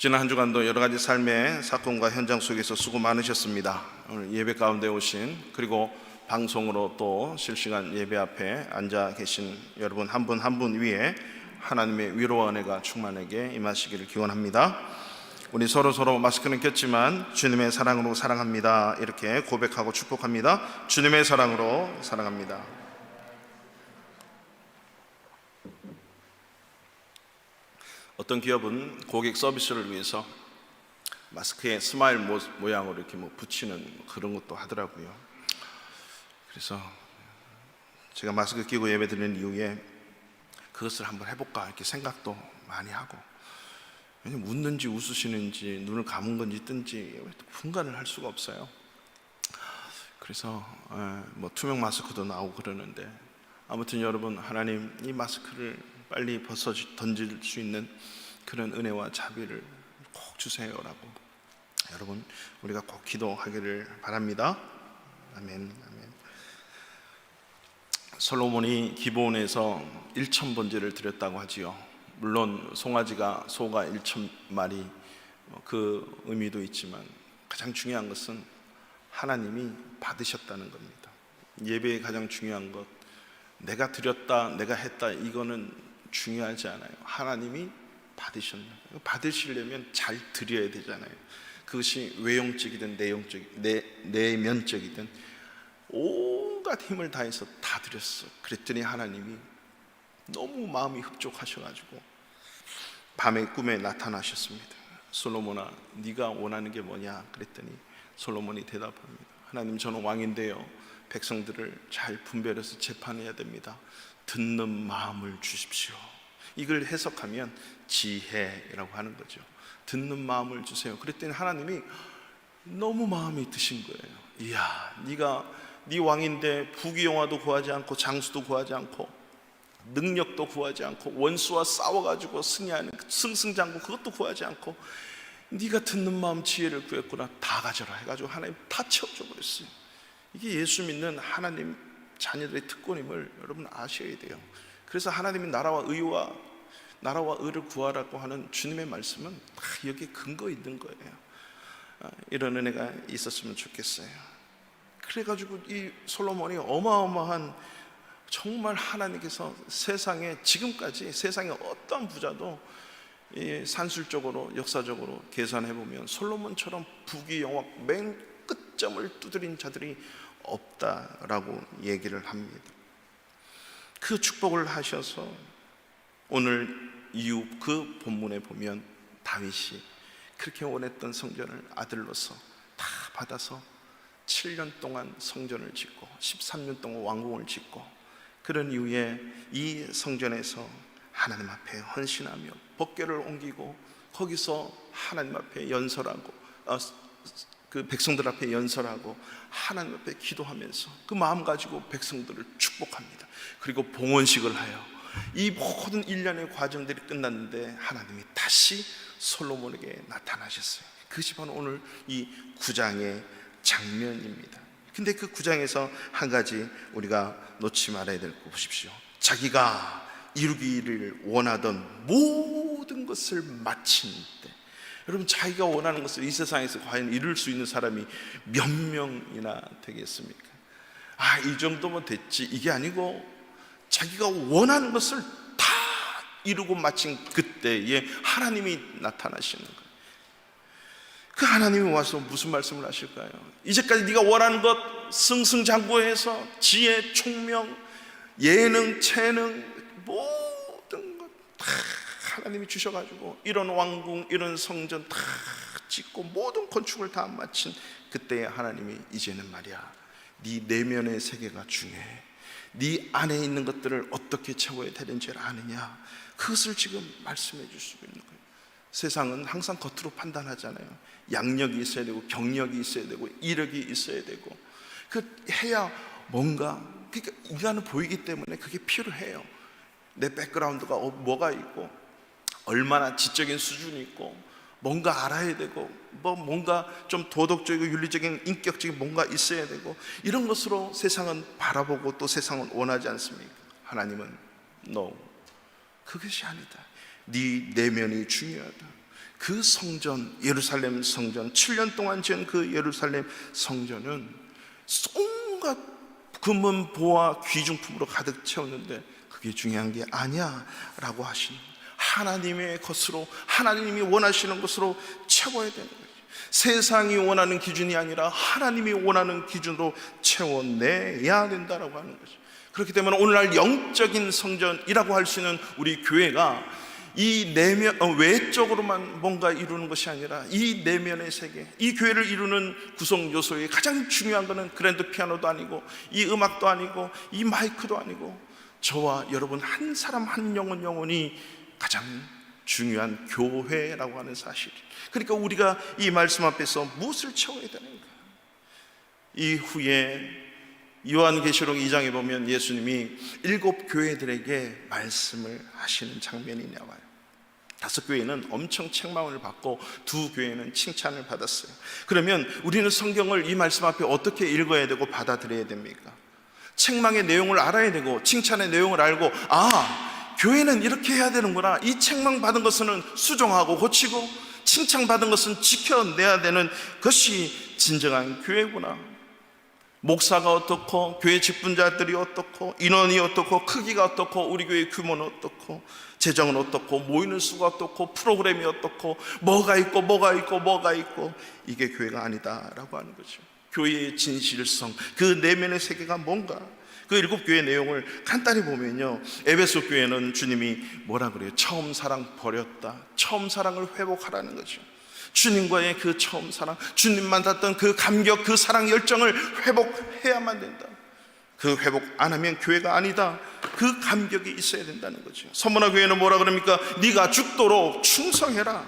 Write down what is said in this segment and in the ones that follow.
지난 한 주간도 여러 가지 삶의 사건과 현장 속에서 수고 많으셨습니다. 오늘 예배 가운데 오신, 그리고 방송으로 또 실시간 예배 앞에 앉아 계신 여러분 한 분 한 분 위에 하나님의 위로와 은혜가 충만하게 임하시기를 기원합니다. 우리 서로 마스크는 꼈지만 주님의 사랑으로 사랑합니다, 이렇게 고백하고 축복합니다. 주님의 사랑으로 사랑합니다. 어떤 기업은 고객 서비스를 위해서 마스크에 스마일 모양으로 이렇게 붙이는 그런 것도 하더라고요. 그래서 제가 마스크 끼고 예배 드리는 이후에 그것을 한번 해볼까 이렇게 생각도 많이 하고, 왜냐면 웃는지 웃으시는지 눈을 감은 건지 뜬지 분간을 할 수가 없어요. 그래서 투명 마스크도 나오고 그러는데, 아무튼 여러분, 하나님 이 마스크를 빨리 벗어 던질 수 있는 그런 은혜와 자비를 꼭 주세요라고 여러분 우리가 꼭 기도하기를 바랍니다. 아멘. 솔로몬이 기브온에서 1000번제를 드렸다고 하지요. 물론 송아지가 소가 1000마리 그 의미도 있지만, 가장 중요한 것은 하나님이 받으셨다는 겁니다. 예배의 가장 중요한 것, 내가 드렸다, 내가 했다, 이거는 중요하지 않아요. 하나님이 받으셨나. 받으시려면 잘 드려야 되잖아요. 그것이 외형적이든 내면적이든 온갖 힘을 다해서 다 드렸어. 그랬더니 하나님이 너무 마음이 흡족하셔가지고 밤에 꿈에 나타나셨습니다. 솔로몬아, 네가 원하는 게 뭐냐 그랬더니 솔로몬이 대답합니다. 하나님, 저는 왕인데요, 백성들을 잘 분별해서 재판해야 됩니다. 듣는 마음을 주십시오. 이걸 해석하면 지혜라고 하는 거죠. 듣는 마음을 주세요. 그랬더니 하나님이 너무 마음이 드신 거예요. 이야, 네 왕인데 부귀영화도 구하지 않고 장수도 구하지 않고 능력도 구하지 않고 원수와 싸워가지고 승리하는 승승장구 그것도 구하지 않고 네가 듣는 마음 지혜를 구했구나. 다 가져라 해가지고 하나님 다 채워줘 버렸어요. 이게 예수 믿는 하나님 자녀들의 특권임을 여러분 아셔야 돼요. 그래서 하나님이 나라와 의를 구하라고 하는 주님의 말씀은 다 여기에 근거 있는 거예요. 이런 은혜가 있었으면 좋겠어요. 그래가지고 이 솔로몬이 어마어마한, 정말 하나님께서 세상에, 지금까지 세상에 어떤 부자도 산술적으로 역사적으로 계산해보면 솔로몬처럼 부귀영화 맨 끝점을 두드린 자들이 없다라고 얘기를 합니다. 그 축복을 하셔서 오늘 이후 그 본문에 보면 다윗이 그렇게 원했던 성전을 아들로서 다 받아서 7년 동안 성전을 짓고 13년 동안 왕궁을 짓고, 그런 이후에 이 성전에서 하나님 앞에 헌신하며 법궤를 옮기고 거기서 하나님 앞에 연설하고 그 백성들 앞에 연설하고 하나님 앞에 기도하면서 그 마음 가지고 백성들을 축복합니다. 그리고 봉헌식을 하여 이 모든 일련의 과정들이 끝났는데 하나님이 다시 솔로몬에게 나타나셨어요. 그것이 바로 오늘 이 9장의 장면입니다. 근데 그 9장에서 한 가지 우리가 놓지 말아야 될 거 보십시오. 자기가 이루기를 원하던 모든 것을 마친 때, 여러분, 자기가 원하는 것을 이 세상에서 과연 이룰 수 있는 사람이 몇 명이나 되겠습니까? 이 정도면 됐지, 이게 아니고 자기가 원하는 것을 다 이루고 마친 그때에 하나님이 나타나시는 거예요. 그 하나님이 와서 무슨 말씀을 하실까요? 이제까지 네가 원하는 것 승승장구해서 지혜, 총명, 예능, 재능, 모든 것 다 하나님이 주셔가지고 이런 왕궁, 이런 성전 다 짓고 모든 건축을 다 마친 그때에 하나님이 이제는 말이야, 네 내면의 세계가 중요해. 네 안에 있는 것들을 어떻게 채워야 되는지를 아느냐, 그것을 지금 말씀해 줄 수 있는 거예요. 세상은 항상 겉으로 판단하잖아요. 양력이 있어야 되고 경력이 있어야 되고 이력이 있어야 되고, 그 해야 뭔가, 그러니까 인간은 보이기 때문에 그게 필요해요. 내 백그라운드가 뭐가 있고 얼마나 지적인 수준이 있고 뭔가 알아야 되고 뭔가 좀 도덕적이고 윤리적인 인격적인 뭔가 있어야 되고, 이런 것으로 세상은 바라보고 또 세상은 원하지 않습니까? 하나님은 No, 그것이 아니다. 네 내면이 중요하다. 그 성전, 예루살렘 성전, 7년 동안 지은 그 예루살렘 성전은 온갖 금은 보화 귀중품으로 가득 채웠는데 그게 중요한 게 아니야 라고 하시는, 하나님의 것으로, 하나님이 원하시는 것으로 채워야 되는 거예요. 세상이 원하는 기준이 아니라 하나님이 원하는 기준으로 채워내야 된다라고 하는 거죠. 그렇기 때문에 오늘날 영적인 성전이라고 할 수 있는 우리 교회가 이 내면, 외적으로만 뭔가 이루는 것이 아니라 이 내면의 세계, 이 교회를 이루는 구성 요소의 가장 중요한 것은 그랜드 피아노도 아니고 이 음악도 아니고 이 마이크도 아니고 저와 여러분 한 사람 한 영혼이 가장 중요한 교회라고 하는 사실. 그러니까 우리가 이 말씀 앞에서 무엇을 채워야 되는가? 이후에 요한계시록 2장에 보면 예수님이 7 교회들에게 말씀을 하시는 장면이 나와요. 5 교회는 엄청 책망을 받고 2 교회는 칭찬을 받았어요. 그러면 우리는 성경을 이 말씀 앞에 어떻게 읽어야 되고 받아들여야 됩니까? 책망의 내용을 알아야 되고 칭찬의 내용을 알고, 교회는 이렇게 해야 되는구나, 이 책망받은 것은 수정하고 고치고 칭찬받은 것은 지켜내야 되는 것이 진정한 교회구나. 목사가 어떻고, 교회 직분자들이 어떻고, 인원이 어떻고, 크기가 어떻고, 우리 교회 규모는 어떻고, 재정은 어떻고, 모이는 수가 어떻고, 프로그램이 어떻고, 뭐가 있고 이게 교회가 아니다라고 하는 거죠. 교회의 진실성, 그 내면의 세계가 뭔가, 그 7 교회의 내용을 간단히 보면요, 에베소 교회는 주님이 뭐라 그래요? 처음 사랑 버렸다, 처음 사랑을 회복하라는 거죠. 주님과의 그 처음 사랑, 주님 만났던 그 감격, 그 사랑 열정을 회복해야만 된다. 그 회복 안 하면 교회가 아니다. 그 감격이 있어야 된다는 거죠. 서문화 교회는 뭐라 그럽니까? 네가 죽도록 충성해라.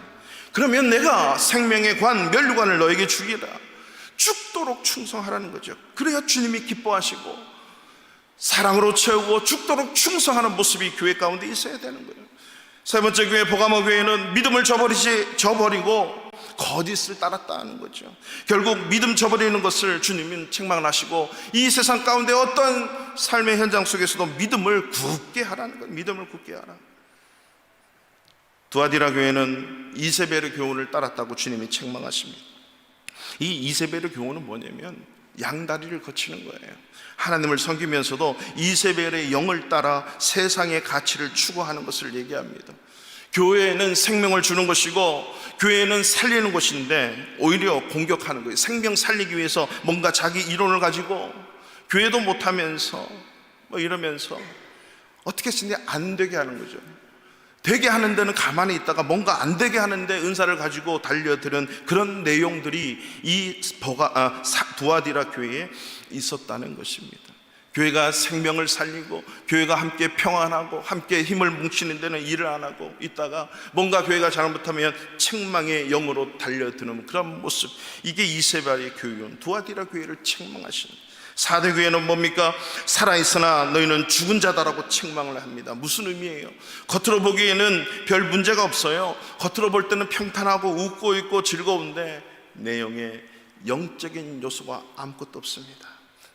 그러면 내가 생명의 관, 면류관을 너에게 주리라. 죽도록 충성하라는 거죠. 그래야 주님이 기뻐하시고 사랑으로 채우고 죽도록 충성하는 모습이 교회 가운데 있어야 되는 거예요. 3번째 교회 보가모 교회는 믿음을 저버리고 거짓을 따랐다는 거죠. 결국 믿음 저버리는 것을 주님은 책망하시고 이 세상 가운데 어떤 삶의 현장 속에서도 믿음을 굳게 하라는 거예요. 믿음을 굳게 하라. 두아디라 교회는 이세벨의 교훈을 따랐다고 주님이 책망하십니다. 이 이세벨의 교훈은 뭐냐면 양다리를 거치는 거예요. 하나님을 섬기면서도 이세벨의 영을 따라 세상의 가치를 추구하는 것을 얘기합니다. 교회는 생명을 주는 것이고 교회는 살리는 것인데 오히려 공격하는 거예요. 생명 살리기 위해서 뭔가 자기 이론을 가지고 교회도 못하면서 이러면서 어떻게 쓰냐 안 되게 하는 거죠. 되게 하는 데는 가만히 있다가 뭔가 안 되게 하는데 은사를 가지고 달려드는 그런 내용들이 이 두아디라 교회에 있었다는 것입니다. 교회가 생명을 살리고 교회가 함께 평안하고 함께 힘을 뭉치는 데는 일을 안 하고 있다가 뭔가 교회가 잘못하면 책망의 영으로 달려드는 그런 모습, 이게 이세벨의 교훈, 두아디라 교회를 책망하시는. 4대 교회는 뭡니까? 살아있으나 너희는 죽은 자다라고 책망을 합니다. 무슨 의미예요? 겉으로 보기에는 별 문제가 없어요. 겉으로 볼 때는 평탄하고 웃고 있고 즐거운데 내용에 영적인 요소가 아무것도 없습니다.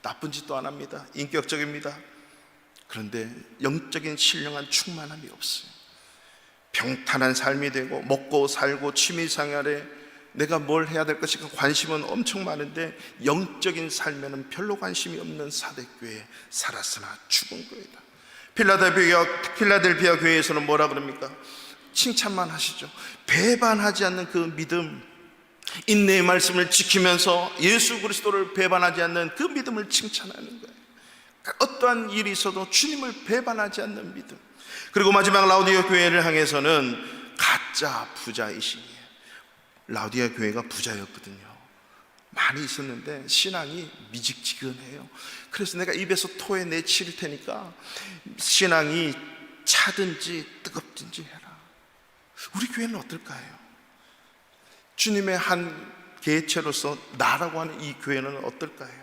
나쁜 짓도 안 합니다. 인격적입니다. 그런데 영적인 신령한 충만함이 없어요. 평탄한 삶이 되고 먹고 살고 취미생활에 내가 뭘 해야 될 것인가 관심은 엄청 많은데 영적인 삶에는 별로 관심이 없는 4대 교회, 살았으나 죽은 교회다. 필라델피아 교회에서는 뭐라 그럽니까? 칭찬만 하시죠. 배반하지 않는 그 믿음, 인내의 말씀을 지키면서 예수 그리스도를 배반하지 않는 그 믿음을 칭찬하는 거예요. 어떠한 일이 있어도 주님을 배반하지 않는 믿음. 그리고 마지막 라우디아 교회를 향해서는 가짜 부자이시니, 라우디아 교회가 부자였거든요. 많이 있었는데 신앙이 미직지근해요. 그래서 내가 입에서 토해내칠 테니까 신앙이 차든지 뜨겁든지 해라. 우리 교회는 어떨까요? 주님의 한 개체로서 나라고 하는 이 교회는 어떨까요?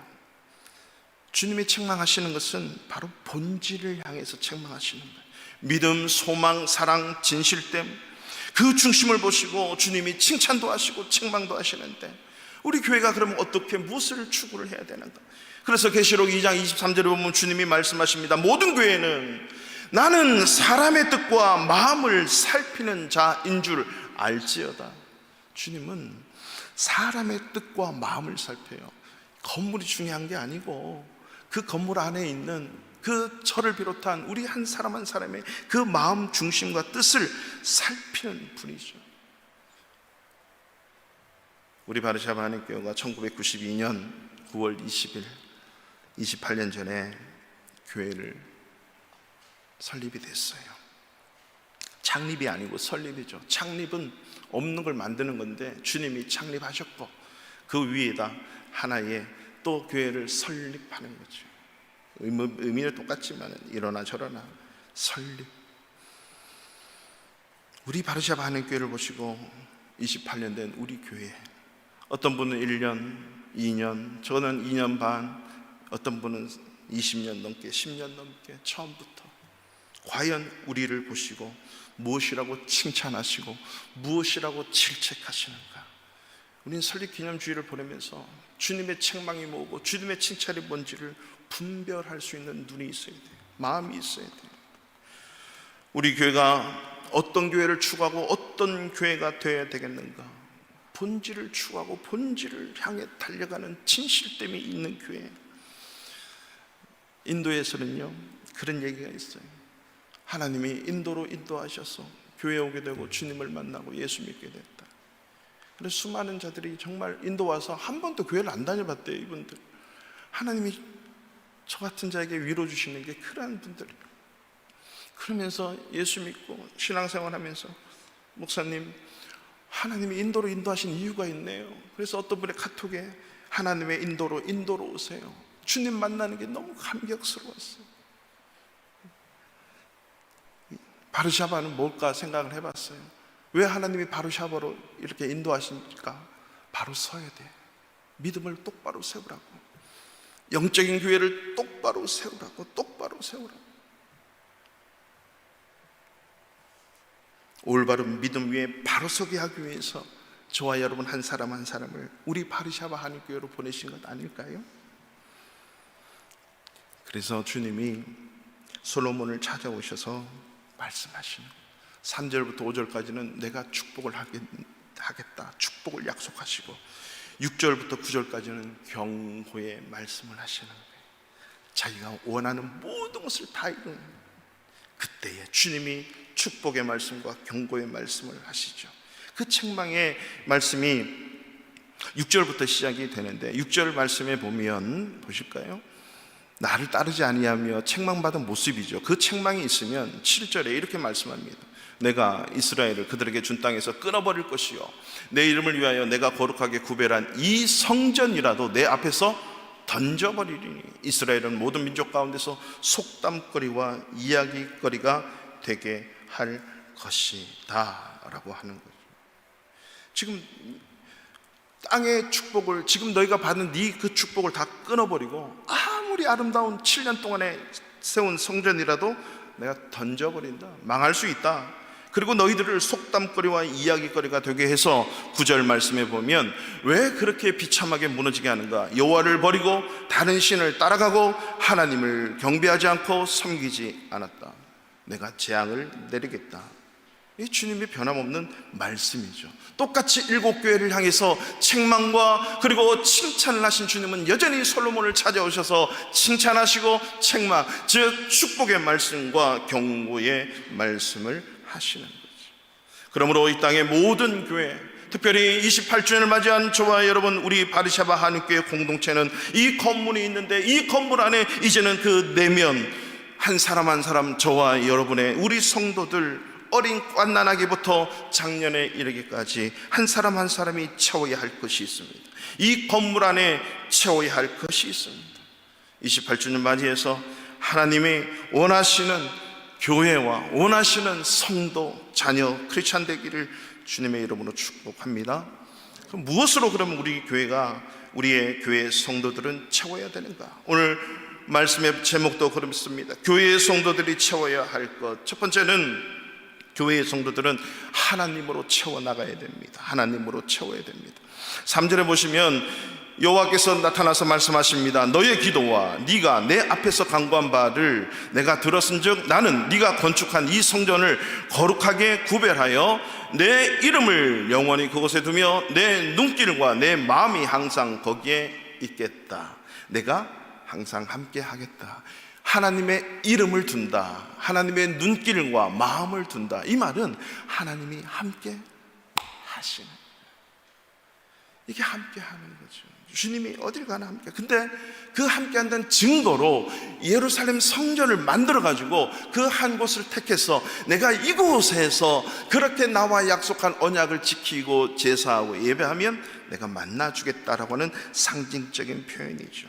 주님이 책망하시는 것은 바로 본질을 향해서 책망하시는 거예요. 믿음, 소망, 사랑, 진실됨, 그 중심을 보시고 주님이 칭찬도 하시고 책망도 하시는데 우리 교회가 그러면 어떻게 무엇을 추구를 해야 되는가? 그래서 계시록 2장 23절에 보면 주님이 말씀하십니다. 모든 교회는 나는 사람의 뜻과 마음을 살피는 자인 줄 알지어다. 주님은 사람의 뜻과 마음을 살펴요. 건물이 중요한 게 아니고 그 건물 안에 있는 그 저를 비롯한 우리 한 사람 한 사람의 그 마음 중심과 뜻을 살피는 분이죠. 우리 바르샤바 한인교회가 1992년 9월 20일 28년 전에 교회를 설립이 됐어요. 창립이 아니고 설립이죠. 창립은 없는 걸 만드는 건데 주님이 창립하셨고 그 위에다 하나의 또 교회를 설립하는 거죠. 의미는 똑같지만 이러나 저러나 설립. 우리 바르샤바 한인교회를 보시고 28년 된 우리 교회, 어떤 분은 1년, 2년, 저는 2년 반, 어떤 분은 20년 넘게, 10년 넘게 처음부터 과연 우리를 보시고 무엇이라고 칭찬하시고 무엇이라고 질책하시는가? 우리는 설립기념주의를 보내면서 주님의 책망이 뭐고 주님의 칭찬이 뭔지를 분별할 수 있는 눈이 있어야 돼요. 마음이 있어야 돼요. 우리 교회가 어떤 교회를 추구하고 어떤 교회가 되어야 되겠는가? 본질을 추구하고 본질을 향해 달려가는 진실됨이 있는 교회. 인도에서는요 그런 얘기가 있어요. 하나님이 인도로 인도하셔서 교회에 오게 되고 주님을 만나고 예수 믿게 됐다. 그래서 수많은 자들이 정말 인도 와서 한 번도 교회를 안 다녀봤대요. 이분들 하나님이 저 같은 자에게 위로 주시는 게 그러한 분들이에요. 그러면서 예수 믿고 신앙생활하면서 목사님 하나님이 인도로 인도하신 이유가 있네요. 그래서 어떤 분의 카톡에 하나님의 인도로 오세요. 주님 만나는 게 너무 감격스러웠어요. 바르샤바는 뭘까 생각을 해봤어요. 왜 하나님이 바르샤바로 이렇게 인도하십니까? 바로 서야 돼. 믿음을 똑바로 세우라고, 영적인 교회를 똑바로 세우라고. 올바른 믿음 위에 바로 서게 하기 위해서 저와 여러분 한 사람 한 사람을 우리 바르샤바 한인교회로 보내신 것 아닐까요? 그래서 주님이 솔로몬을 찾아오셔서 말씀하시는 3절부터 5절까지는 내가 축복을 하겠다, 축복을 약속하시고 6절부터 9절까지는 경고의 말씀을 하시는 거예요. 자기가 원하는 모든 것을 다 이루는, 그때에 주님이 축복의 말씀과 경고의 말씀을 하시죠. 그 책망의 말씀이 6절부터 시작이 되는데 6절 말씀에 보면 보실까요? 나를 따르지 아니하며 책망받은 모습이죠. 그 책망이 있으면 7절에 이렇게 말씀합니다. 내가 이스라엘을 그들에게 준 땅에서 끊어버릴 것이요 내 이름을 위하여 내가 거룩하게 구별한 이 성전이라도 내 앞에서 던져버리리니 이스라엘은 모든 민족 가운데서 속담거리와 이야기거리가 되게 할 것이다 라고 하는 거죠. 지금 땅의 축복을, 지금 너희가 받은 그 축복을 다 끊어버리고 아무리 아름다운 7년 동안에 세운 성전이라도 내가 던져버린다, 망할 수 있다. 그리고 너희들을 속담거리와 이야기거리가 되게 해서 9절 말씀에 보면 왜 그렇게 비참하게 무너지게 하는가? 여호와를 버리고 다른 신을 따라가고 하나님을 경배하지 않고 섬기지 않았다. 내가 재앙을 내리겠다. 이 주님의 변함없는 말씀이죠. 똑같이 7교회를 향해서 책망과 그리고 칭찬을 하신 주님은 여전히 솔로몬을 찾아오셔서 칭찬하시고 책망, 즉 축복의 말씀과 경고의 말씀을 하시는 거죠. 그러므로 이 땅의 모든 교회, 특별히 28주년을 맞이한 저와 여러분 우리 바르샤바 한인교회 공동체는 이 건물이 있는데 이 건물 안에 이제는 그 내면 한 사람 한 사람, 저와 여러분의 우리 성도들 어린 갓난아기부터 장년에 이르기까지 한 사람 한 사람이 채워야 할 것이 있습니다. 이 건물 안에 채워야 할 것이 있습니다. 28주년 맞이해서 하나님이 원하시는 교회와 원하시는 성도, 자녀, 크리스찬 되기를 주님의 이름으로 축복합니다. 그럼 무엇으로 그러면 우리 교회가, 우리의 교회 성도들은 채워야 되는가? 오늘 말씀의 제목도 그렇습니다. 교회의 성도들이 채워야 할 것. 첫 번째는 교회의 성도들은 하나님으로 채워나가야 됩니다. 하나님으로 채워야 됩니다. 3절에 보시면 여호와께서 나타나서 말씀하십니다. 너의 기도와 네가 내 앞에서 간구한 바를 내가 들었은즉 나는 네가 건축한 이 성전을 거룩하게 구별하여 내 이름을 영원히 그곳에 두며 내 눈길과 내 마음이 항상 거기에 있겠다. 내가 항상 함께 하겠다. 하나님의 이름을 둔다. 하나님의 눈길과 마음을 둔다. 이 말은 하나님이 함께 하시는, 이게 함께 하는 거죠. 주님이 어딜 가나 함께. 근데 그 함께 한다는 증거로 예루살렘 성전을 만들어 가지고 그 한 곳을 택해서 내가 이곳에서 그렇게 나와 약속한 언약을 지키고 제사하고 예배하면 내가 만나주겠다라고 하는 상징적인 표현이죠.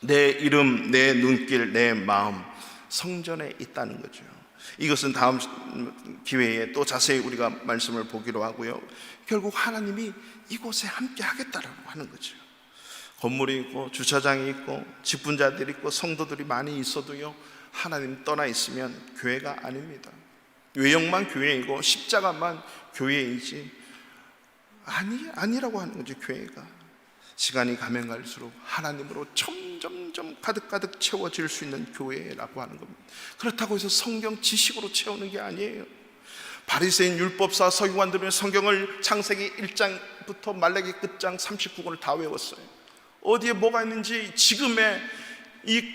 내 이름, 내 눈길, 내 마음 성전에 있다는 거죠. 이것은 다음 기회에 또 자세히 우리가 말씀을 보기로 하고요. 결국 하나님이 이곳에 함께 하겠다라고 하는 거죠. 건물이 있고 주차장이 있고 직분자들이 있고 성도들이 많이 있어도요, 하나님 떠나 있으면 교회가 아닙니다. 외형만 교회이고 십자가만 교회이지 아니라고 하는 거죠. 교회가 시간이 가면 갈수록 하나님으로 점점점 가득가득 채워질 수 있는 교회라고 하는 겁니다. 그렇다고 해서 성경 지식으로 채우는 게 아니에요. 바리새인 율법사 서기관들은 성경을 창세기 1장부터 말라기 끝장 39권을 다 외웠어요. 어디에 뭐가 있는지 지금의 이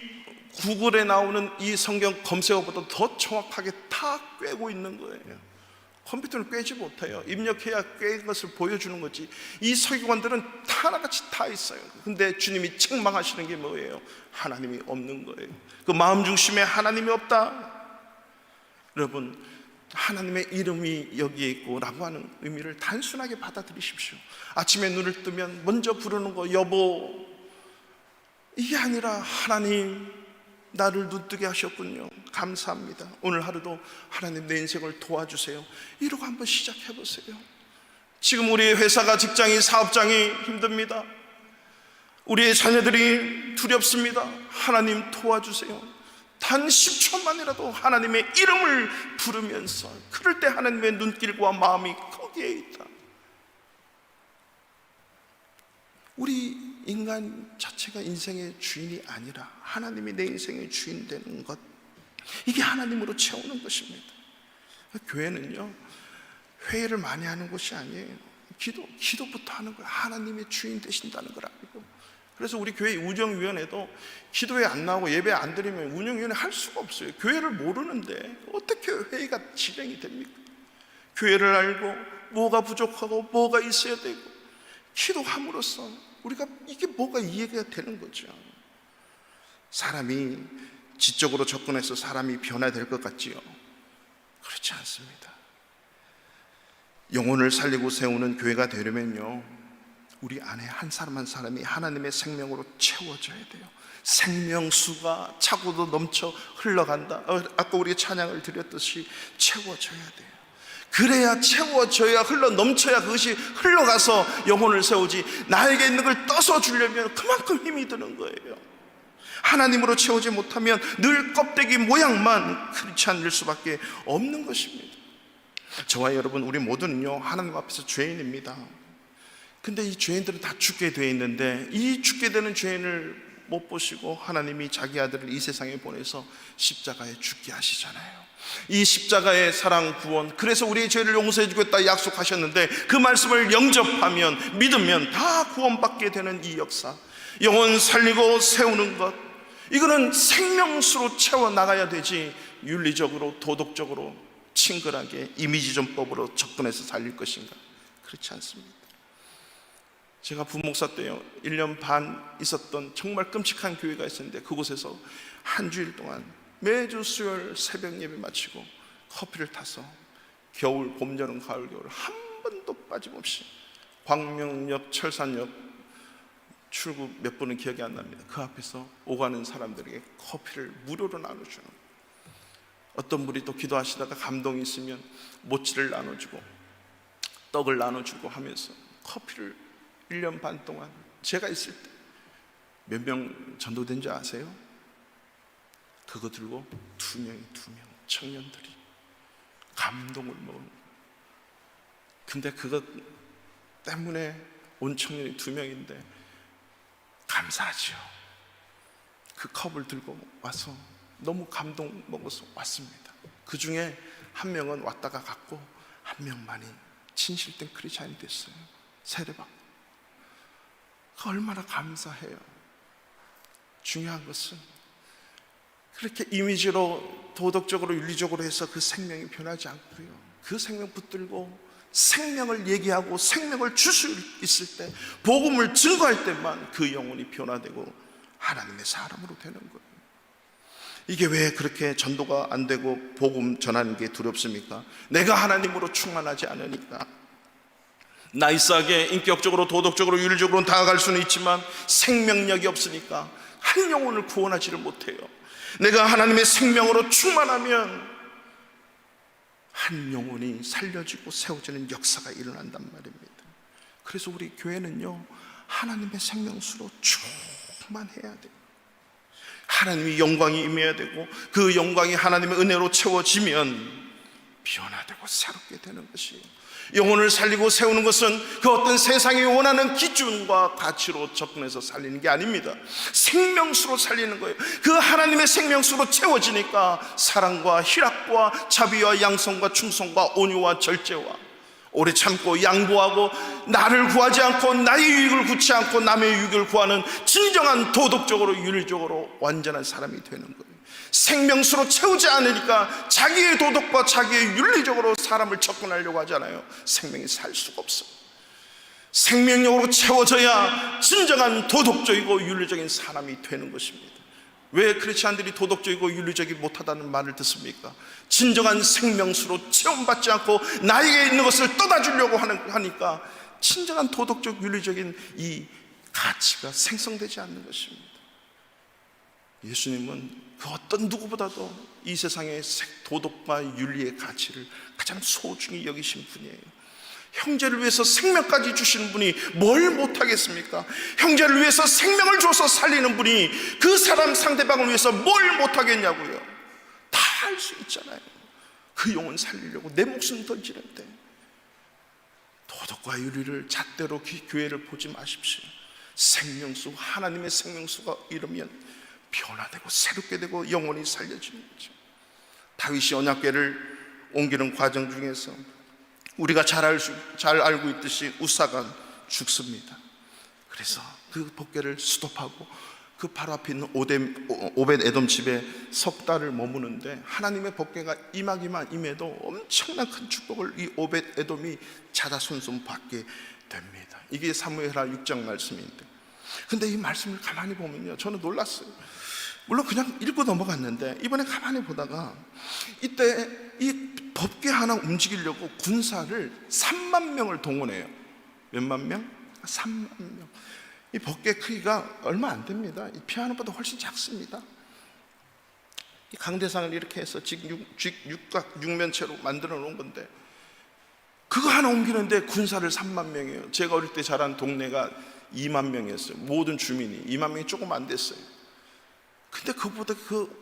구글에 나오는 이 성경 검색어보다 더 정확하게 다 꿰고 있는 거예요. 컴퓨터는 꿰지 못해요. 입력해야 꿰는 것을 보여주는 거지. 이 서기관들은 하나같이 다 있어요. 근데 주님이 책망하시는 게 뭐예요? 하나님이 없는 거예요. 그 마음 중심에 하나님이 없다. 여러분, 하나님의 이름이 여기에 있고 라고 하는 의미를 단순하게 받아들이십시오. 아침에 눈을 뜨면 먼저 부르는 거 여보, 이게 아니라 하나님 나를 눈뜨게 하셨군요, 감사합니다. 오늘 하루도 하나님 내 인생을 도와주세요. 이러고 한번 시작해 보세요. 지금 우리의 회사가, 직장이, 사업장이 힘듭니다. 우리의 자녀들이 두렵습니다. 하나님 도와주세요. 단 10초만이라도 하나님의 이름을 부르면서, 그럴 때 하나님의 눈길과 마음이 거기에 있다. 우리 인간 자체가 인생의 주인이 아니라 하나님이 내 인생의 주인 되는 것, 이게 하나님으로 채우는 것입니다. 교회는요, 회의를 많이 하는 곳이 아니에요. 기도부터 하는 거예요. 하나님의 주인 되신다는 걸 알고. 그래서 우리 교회 운영위원회도 기도회 안 나오고 예배 안 드리면 운영위원회 할 수가 없어요. 교회를 모르는데 어떻게 회의가 진행이 됩니까? 교회를 알고 뭐가 부족하고 뭐가 있어야 되고 기도함으로써 우리가 이게 뭐가 이해가 되는 거죠. 사람이 지적으로 접근해서 사람이 변화될 것 같지요? 그렇지 않습니다. 영혼을 살리고 세우는 교회가 되려면요, 우리 안에 한 사람 한 사람이 하나님의 생명으로 채워져야 돼요. 생명수가 차고도 넘쳐 흘러간다. 아까 우리 찬양을 드렸듯이 채워져야 돼요. 그래야 채워져야, 흘러 넘쳐야 그것이 흘러가서 영혼을 세우지, 나에게 있는 걸 떠서 주려면 그만큼 힘이 드는 거예요. 하나님으로 채우지 못하면 늘 껍데기 모양만 크리스찬일 수밖에 없는 것입니다. 저와 여러분, 우리 모두는요, 하나님 앞에서 죄인입니다. 근데 이 죄인들은 다 죽게 되어 있는데, 이 죽게 되는 죄인을 못 보시고 하나님이 자기 아들을 이 세상에 보내서 십자가에 죽게 하시잖아요. 이 십자가의 사랑, 구원, 그래서 우리의 죄를 용서해 주겠다 약속하셨는데, 그 말씀을 영접하면, 믿으면 다 구원받게 되는 이 역사, 영혼 살리고 세우는 것, 이거는 생명수로 채워나가야 되지, 윤리적으로, 도덕적으로, 친근하게 이미지전법으로 접근해서 살릴 것인가? 그렇지 않습니다. 제가 부목사 때요, 1년 반 있었던 정말 끔찍한 교회가 있었는데, 그곳에서 한 주일 동안 매주 수요일 새벽 예배 마치고 커피를 타서 겨울, 봄, 여름, 가을, 겨울 한 번도 빠짐없이 광명역, 철산역 출구 몇 번은 기억이 안 납니다. 그 앞에서 오가는 사람들에게 커피를 무료로 나눠주는, 어떤 분이 또 기도하시다가 감동이 있으면 모찌를 나눠주고 떡을 나눠주고 하면서 커피를 1년 반 동안, 제가 있을 때 몇 명 전도된 줄 아세요? 그거 들고 두 명 청년들이 감동을 먹는 거예요. 근데 그것 때문에 온 청년이 2명인데 감사하죠. 그 컵을 들고 와서 너무 감동 먹어서 왔습니다. 그 중에 1명은 왔다가 갔고 1명만이 진실된 크리스찬이 됐어요. 세례받고. 그 얼마나 감사해요. 중요한 것은 그렇게 이미지로 도덕적으로 윤리적으로 해서 그 생명이 변하지 않고요, 그 생명 붙들고 생명을 얘기하고 생명을 줄 수 있을 때, 복음을 증거할 때만 그 영혼이 변화되고 하나님의 사람으로 되는 거예요. 이게 왜 그렇게 전도가 안 되고 복음 전하는 게 두렵습니까? 내가 하나님으로 충만하지 않으니까. 나이스하게 인격적으로 도덕적으로 윤리적으로 다가갈 수는 있지만 생명력이 없으니까 한 영혼을 구원하지를 못해요. 내가 하나님의 생명으로 충만하면 한 영혼이 살려지고 세워지는 역사가 일어난단 말입니다. 그래서 우리 교회는요, 하나님의 생명수로 충만해야 돼요. 하나님의 영광이 임해야 되고, 그 영광이 하나님의 은혜로 채워지면 변화되고 새롭게 되는 것이에요. 영혼을 살리고 세우는 것은 그 어떤 세상이 원하는 기준과 가치로 접근해서 살리는 게 아닙니다. 생명수로 살리는 거예요. 그 하나님의 생명수로 채워지니까 사랑과 희락과 자비와 양성과 충성과 온유와 절제와 오래 참고 양보하고 나를 구하지 않고 나의 유익을 구치 않고 남의 유익을 구하는 진정한 도덕적으로 윤리적으로 완전한 사람이 되는 거예요. 생명수로 채우지 않으니까 자기의 도덕과 자기의 윤리적으로 사람을 접근하려고 하잖아요. 생명이 살 수가 없어요. 생명력으로 채워져야 진정한 도덕적이고 윤리적인 사람이 되는 것입니다. 왜 크리스찬들이 도덕적이고 윤리적이 못하다는 말을 듣습니까? 진정한 생명수로 체험받지 않고 나에게 있는 것을 떠다주려고 하니까 진정한 도덕적 윤리적인 이 가치가 생성되지 않는 것입니다. 예수님은 그 어떤 누구보다도 이 세상의 도덕과 윤리의 가치를 가장 소중히 여기신 분이에요. 형제를 위해서 생명까지 주시는 분이 뭘 못하겠습니까? 형제를 위해서 생명을 줘서 살리는 분이 그 사람 상대방을 위해서 뭘 못하겠냐고요. 다 할 수 있잖아요. 그 영혼 살리려고 내 목숨 던지는데 도덕과 윤리를 잣대로 교회를 보지 마십시오. 생명수, 하나님의 생명수가 이르면 변화되고 새롭게 되고 영혼이 살려지는 거죠. 다윗이 언약궤를 옮기는 과정 중에서 우리가 잘 알고 있듯이 우사가 죽습니다. 그래서 그 복궤를 스톱하고 그 바로 앞에 있는 오벳 에돔 집에 석 달을 머무는데 하나님의 복궤가 임하기만 임해도 엄청난 큰 축복을 이 오벳 에돔이 자자손손 받게 됩니다. 이게 사무엘하 6장 말씀인데, 근데 이 말씀을 가만히 보면요, 저는 놀랐어요. 물론 그냥 읽고 넘어갔는데 이번에 가만히 보다가 이때 이 법궤 하나 움직이려고 군사를 3만 명을 동원해요. 몇만 명? 3만 명. 이 법궤 크기가 얼마 안 됩니다. 이 피아노보다 훨씬 작습니다. 이 강대상을 이렇게 해서 육면체로 만들어 놓은 건데 그거 하나 옮기는데 군사를 3만 명이에요. 제가 어릴 때 자란 동네가 2만 명이었어요. 모든 주민이 2만 명이 조금 안 됐어요. 근데 그보다 그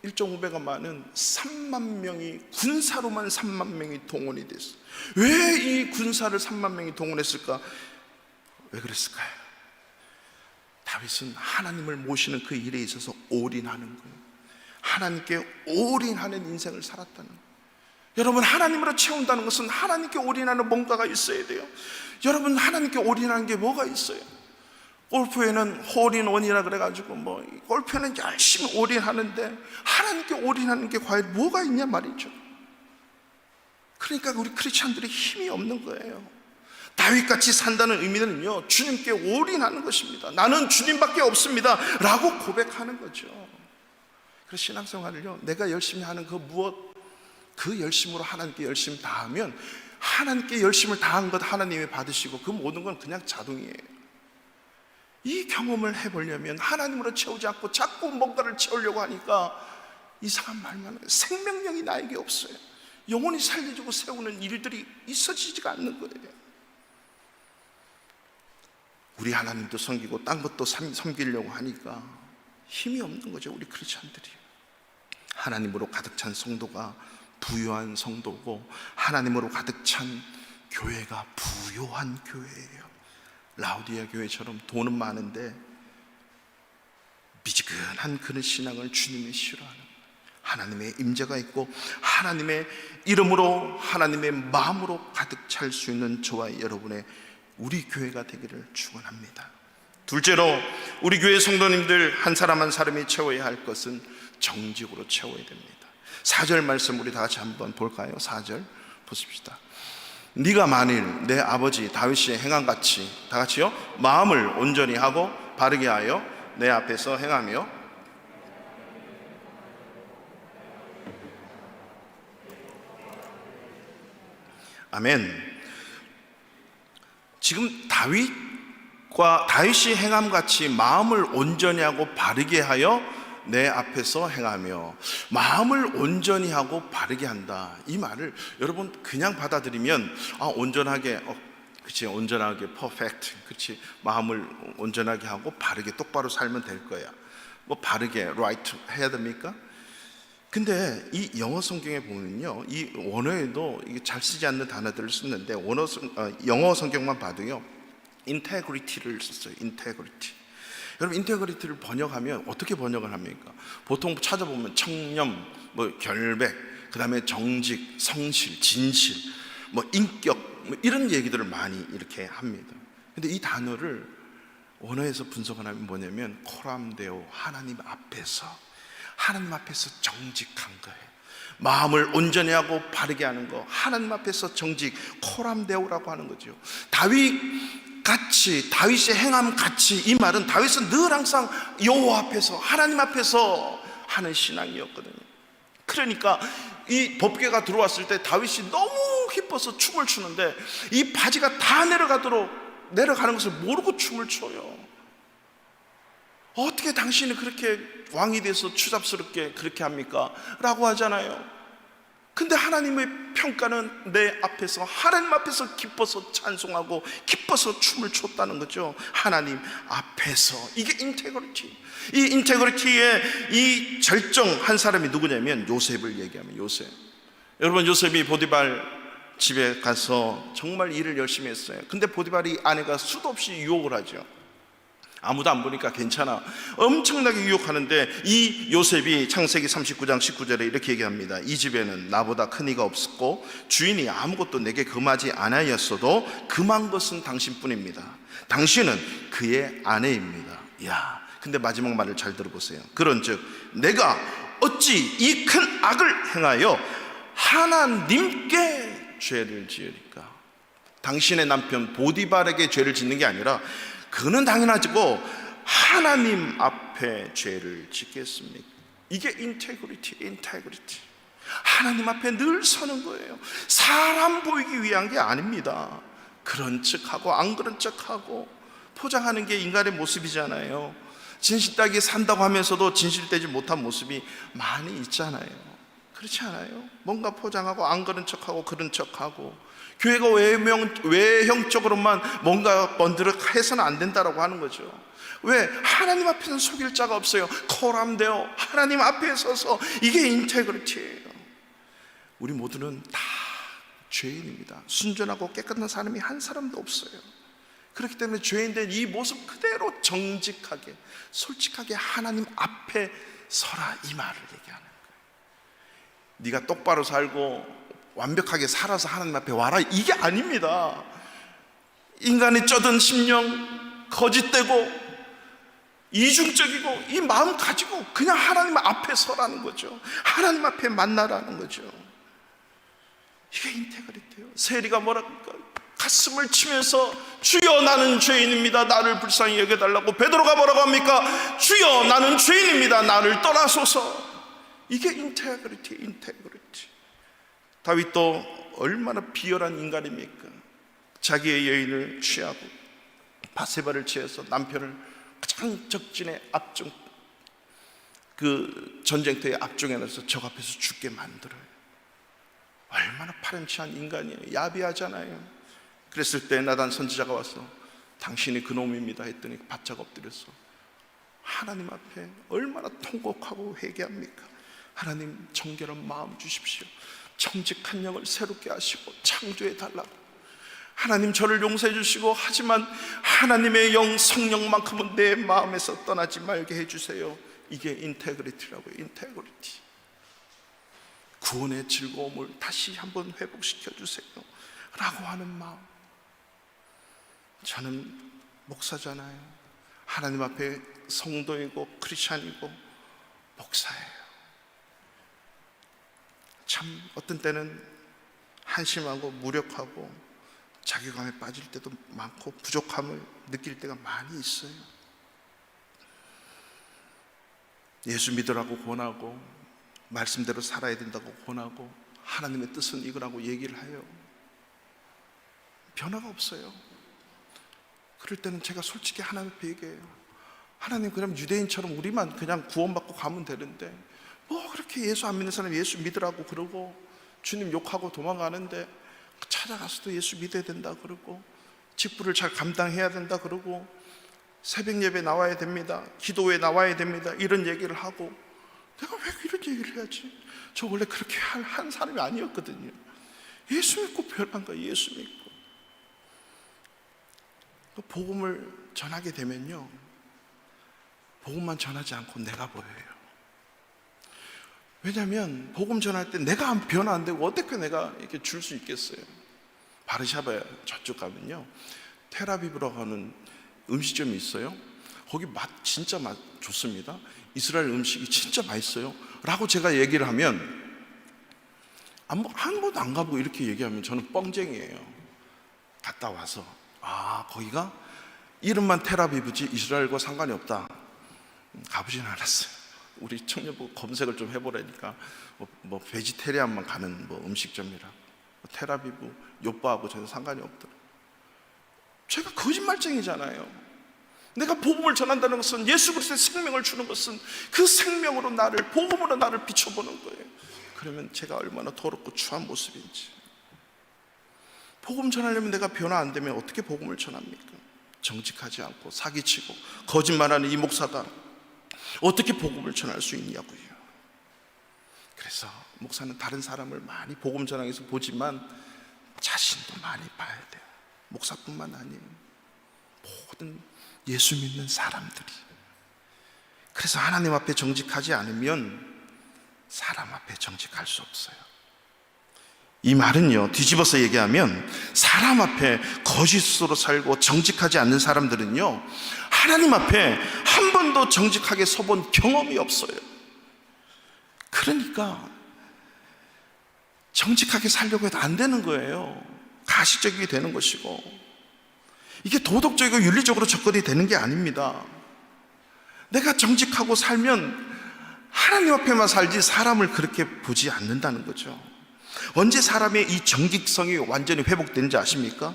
1.5배가 많은 3만 명이, 군사로만 3만 명이 동원이 됐어요. 왜 이 군사를 3만 명이 동원했을까? 왜 그랬을까요? 다윗은 하나님을 모시는 그 일에 있어서 올인하는 거예요. 하나님께 올인하는 인생을 살았다는 거예요. 여러분, 하나님으로 채운다는 것은 하나님께 올인하는 뭔가가 있어야 돼요. 여러분, 하나님께 올인하는 게 뭐가 있어요? 골프에는 홀인원이라 그래가지고 골프에는 열심히 올인하는데 하나님께 올인하는 게 과연 뭐가 있냐 말이죠. 그러니까 우리 크리스찬들이 힘이 없는 거예요. 다윗같이 산다는 의미는요, 주님께 올인하는 것입니다. 나는 주님밖에 없습니다 라고 고백하는 거죠. 그래서 신앙생활을요, 내가 열심히 하는 그 열심으로 하나님께 열심히 다하면 하나님께 열심을 다한 것 하나님이 받으시고 그 모든 건 그냥 자동이에요. 이 경험을 해보려면 하나님으로 채우지 않고 자꾸 뭔가를 채우려고 하니까 이상한 말만 해요. 생명력이 나에게 없어요. 영혼이 살려주고 세우는 일들이 있어지지가 않는 거예요. 우리 하나님도 섬기고 딴 것도 섬기려고 하니까 힘이 없는 거죠. 우리 크리스찬들이. 하나님으로 가득 찬 성도가 부유한 성도고 하나님으로 가득 찬 교회가 부유한 교회예요. 라우디아 교회처럼 돈은 많은데 미지근한 그런 신앙을 주님이 싫어하는, 하나님의 임재가 있고 하나님의 이름으로 하나님의 마음으로 가득 찰 수 있는 저와 여러분의 우리 교회가 되기를 축원합니다. 둘째로, 우리 교회 성도님들 한 사람 한 사람이 채워야 할 것은 정직으로 채워야 됩니다. 4절 말씀 우리 다 같이 한번 볼까요? 4절 보십시다. 네가 만일 내 아버지 다윗의 행함같이, 다 같이요, 마음을 온전히 하고 바르게 하여 내 앞에서 행하며, 아멘. 지금 다윗이 행함같이 마음을 온전히 하고 바르게 하여 내 앞에서 행하며, 마음을 온전히 하고 바르게 한다, 이 말을 여러분 그냥 받아들이면 온전하게, 그렇지, 온전하게 퍼펙트, 그렇지, 마음을 온전하게 하고 바르게 똑바로 살면 될 거야, 뭐 바르게 right 해야 됩니까? 근데 이 영어 성경에 보면요, 이 원어에도 이게 잘 쓰지 않는 단어들을 쓰는데 영어 성경만 봐도요, 인테그리티를 썼어요. 인테그리티. 여러분, 인테그리티를 번역하면 어떻게 번역을 합니까? 보통 찾아보면 청렴, 뭐 결백, 그 다음에 정직, 성실, 진실, 뭐 인격, 뭐 이런 얘기들을 많이 이렇게 합니다. 근데 이 단어를 원어에서 분석을 하면 뭐냐면 코람데오, 하나님 앞에서 정직한 거예요. 마음을 온전히 하고 바르게 하는 거, 하나님 앞에서 정직, 코람데오라고 하는 거죠. 다윗의 행함 같이, 이 말은 다윗은 늘 항상 여호와 앞에서, 하나님 앞에서 하는 신앙이었거든요. 그러니까 이 법궤가 들어왔을 때 다윗이 너무 기뻐서 춤을 추는데 이 바지가 다 내려가는 것을 모르고 춤을 춰요. 어떻게 당신이 그렇게 왕이 돼서 추잡스럽게 그렇게 합니까? 라고 하잖아요. 근데 하나님의 평가는 내 앞에서, 하나님 앞에서 기뻐서 찬송하고 기뻐서 춤을 췄다는 거죠. 하나님 앞에서. 이게 인테그리티. 이 인테그리티의 이 절정한 사람이 누구냐면 요셉을 얘기하면 요셉. 여러분, 요셉이 보디발 집에 가서 정말 일을 열심히 했어요. 근데 보디발이 아내가 수도 없이 유혹을 하죠. 아무도 안 보니까 괜찮아, 엄청나게 유혹하는데 이 요셉이 창세기 39장 19절에 이렇게 얘기합니다. 이 집에는 나보다 큰 이가 없었고 주인이 아무것도 내게 금하지 않았어도 금한 것은 당신뿐입니다. 당신은 그의 아내입니다. 근데 마지막 말을 잘 들어보세요. 그런즉 내가 어찌 이 큰 악을 행하여 하나님께 죄를 지으리까? 당신의 남편 보디발에게 죄를 짓는 게 아니라 그는 당연하지고 하나님 앞에 죄를 짓겠습니까? 이게 인테그리티. 하나님 앞에 늘 서는 거예요. 사람 보이기 위한 게 아닙니다. 그런 척하고 안 그런 척하고 포장하는 게 인간의 모습이잖아요. 진실되게 산다고 하면서도 진실되지 못한 모습이 많이 있잖아요. 그렇지 않아요? 뭔가 포장하고 안 그런 척하고 그런 척하고, 교회가 외형적으로만 뭔가 번드럭해서는 안 된다라고 하는 거죠. 왜? 하나님 앞에서는 속일 자가 없어요. 코람데오, 하나님 앞에 서서. 이게 인테그리티예요. 우리 모두는 다 죄인입니다. 순전하고 깨끗한 사람이 한 사람도 없어요. 그렇기 때문에 죄인된 이 모습 그대로 정직하게, 솔직하게 하나님 앞에 서라, 이 말을 얘기하는 거예요. 네가 똑바로 살고 완벽하게 살아서 하나님 앞에 와라, 이게 아닙니다. 인간의 쩌든 심령, 거짓되고 이중적이고 이 마음 가지고 그냥 하나님 앞에 서라는 거죠. 하나님 앞에 만나라는 거죠. 이게 인테그리티예요. 세리가 뭐랄까, 가슴을 치면서 주여 나는 죄인입니다, 나를 불쌍히 여겨달라고. 베드로가 뭐라고 합니까? 주여 나는 죄인입니다, 나를 떠나소서. 이게 인테그리티. 다윗도 얼마나 비열한 인간입니까? 자기의 여인을 취하고 바세바를 취해서 남편을 가장 적진의 그 전쟁터의 앞쪽에 넣어서 적 앞에서 죽게 만들어요. 얼마나 파렴치한 인간이에요. 야비하잖아요. 그랬을 때 나단 선지자가 와서 당신이 그놈입니다 했더니 바짝 엎드려서 하나님 앞에 얼마나 통곡하고 회개합니까? 하나님, 정결한 마음 주십시오. 정직한 영을 새롭게 하시고 창조해 달라고. 하나님 저를 용서해 주시고, 하지만 하나님의 영 성령만큼은 내 마음에서 떠나지 말게 해주세요. 이게 인테그리티라고요. 인테그리티. 구원의 즐거움을 다시 한번 회복시켜 주세요 라고 하는 마음. 저는 목사잖아요. 하나님 앞에 성도이고 크리스찬이고 목사예요. 참 어떤 때는 한심하고 무력하고 자괴감에 빠질 때도 많고 부족함을 느낄 때가 많이 있어요. 예수 믿으라고 권하고 말씀대로 살아야 된다고 권하고 하나님의 뜻은 이거라고 얘기를 해요. 변화가 없어요. 그럴 때는 제가 솔직히 하나님 앞에 얘기해요. 하나님, 그럼 유대인처럼 우리만 그냥 구원받고 가면 되는데 뭐 그렇게 예수 안 믿는 사람 예수 믿으라고 그러고 주님 욕하고 도망가는데 찾아가서도 예수 믿어야 된다 그러고 직분을 잘 감당해야 된다 그러고 새벽 예배 나와야 됩니다, 기도회 나와야 됩니다, 이런 얘기를 하고, 내가 왜 이런 얘기를 해야지? 저 원래 그렇게 한 사람이 아니었거든요. 예수 믿고 변한 거예요. 예수 믿고. 복음을 전하게 되면요, 복음만 전하지 않고 내가 보여요. 왜냐하면 복음 전할 때 내가 변화 안 되고 어떻게 내가 이렇게 줄 수 있겠어요? 바르샤바 저쪽 가면요, 테라비브라고 하는 음식점이 있어요. 거기 맛 진짜 좋습니다. 이스라엘 음식이 진짜 맛있어요 라고 제가 얘기를 하면, 한 번도 안 가보고 이렇게 얘기하면 저는 뻥쟁이에요. 갔다 와서 거기가 이름만 테라비브지 이스라엘과 상관이 없다. 가보진 않았어요. 우리 청년부 검색을 좀 해보라니까 뭐 베지테리안만 가는 뭐 음식점이라 테라비브 요바하고 전혀 상관이 없더라고요. 제가 거짓말쟁이잖아요. 내가 복음을 전한다는 것은, 예수 그리스도의 생명을 주는 것은 그 생명으로 나를, 복음으로 나를 비춰보는 거예요. 그러면 제가 얼마나 더럽고 추한 모습인지. 복음 전하려면 내가 변화 안 되면 어떻게 복음을 전합니까? 정직하지 않고 사기치고 거짓말하는 이 목사가 어떻게 복음을 전할 수 있냐고요. 그래서 목사는 다른 사람을 많이 복음 전하기 위해서 보지만 자신도 많이 봐야 돼요. 목사뿐만 아니에요. 모든 예수 믿는 사람들이. 그래서 하나님 앞에 정직하지 않으면 사람 앞에 정직할 수 없어요. 이 말은요, 뒤집어서 얘기하면 사람 앞에 거짓으로 살고 정직하지 않는 사람들은요, 하나님 앞에 한 번도 정직하게 서본 경험이 없어요. 그러니까 정직하게 살려고 해도 안 되는 거예요. 가시적이게 되는 것이고, 이게 도덕적이고 윤리적으로 접근이 되는 게 아닙니다. 내가 정직하고 살면 하나님 앞에만 살지 사람을 그렇게 보지 않는다는 거죠. 언제 사람의 이 정직성이 완전히 회복되는지 아십니까?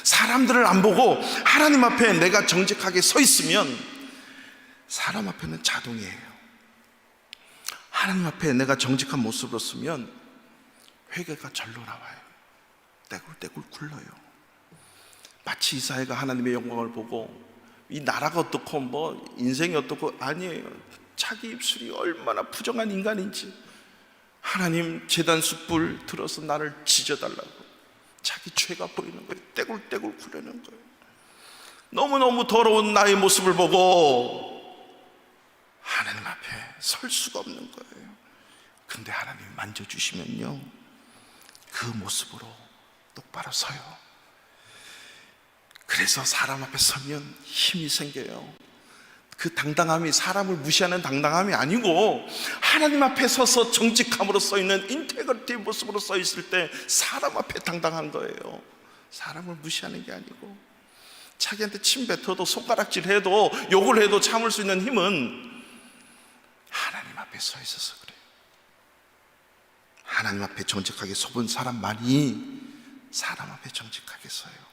사람들을 안 보고 하나님 앞에 내가 정직하게 서 있으면 사람 앞에는 자동이에요. 하나님 앞에 내가 정직한 모습으로 서면 회개가 절로 나와요. 떼굴떼굴 굴러요. 마치 이사야가 하나님의 영광을 보고 이 나라가 어떻고 뭐 인생이 어떻고, 아니에요. 자기 입술이 얼마나 부정한 인간인지, 하나님 제단 숯불 들어서 나를 지져달라고 자기 죄가 보이는 거예요. 떼굴떼굴 구르는 거예요. 너무너무 더러운 나의 모습을 보고 하나님 앞에 설 수가 없는 거예요. 근데 하나님이 만져주시면요, 그 모습으로 똑바로 서요. 그래서 사람 앞에 서면 힘이 생겨요. 그 당당함이 사람을 무시하는 당당함이 아니고, 하나님 앞에 서서 정직함으로 써 있는 인테그리티 모습으로 써 있을 때 사람 앞에 당당한 거예요. 사람을 무시하는 게 아니고, 자기한테 침 뱉어도 손가락질 해도 욕을 해도 참을 수 있는 힘은 하나님 앞에 서 있어서 그래요. 하나님 앞에 정직하게 서본 사람만이 사람 앞에 정직하게 서요.